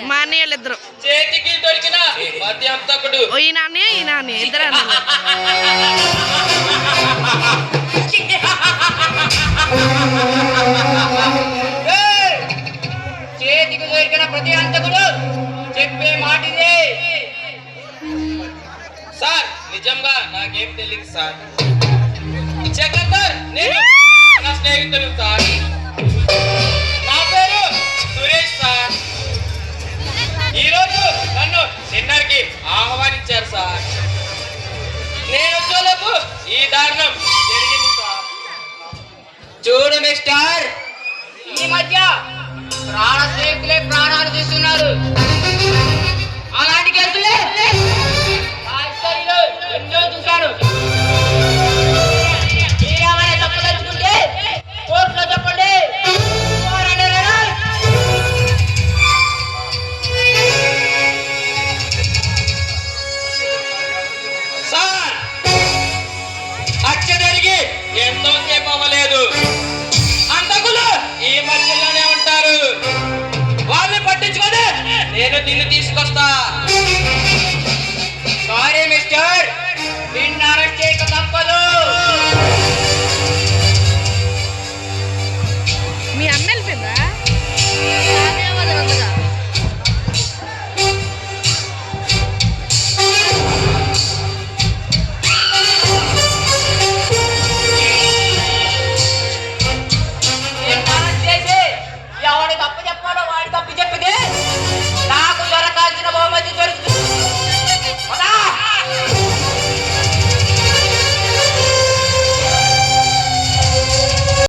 మా అన్నయ్య వాళ్ళిద్దరు చేతికి దొరికిన మధ్యంతకుడు ఈయన అన్నయ్య ఈయన అన్నయ్య ఇద్దరు అన్నయ్య. చేతికి దొరికిన ప్రతి అంతకుడు చెప్పే మాట ఇదే. సార్ నిజంగా నాకేం తెలియదు సార్. నేను నా స్నేహితులు సార్. నా పేరు సురేష్ సార్. ఈరోజు నన్ను డిన్నర్ కి ఆహ్వానించారు సార్. నేను వచ్చేలోపు ఈ దారుణం జరిగింది సార్. చూడు మిస్టర్, ఈ మధ్య ప్రాణ స్నేహితులే ప్రాణాలు తీస్తున్నారు. అలాంటి కేసులే ఎన్నో చూశాను. మీరేమైనా తప్పు తెచ్చుకుంటే కోర్టులో చెప్పండి. సార్, హత్య జరిగి ఎంతో సేపు అవ్వలేదు. అంతకులు ఈ మధ్యలోనే ఉంటారు. వాళ్ళని పట్టించుకొని నేను దీన్ని తీసుకొస్తా.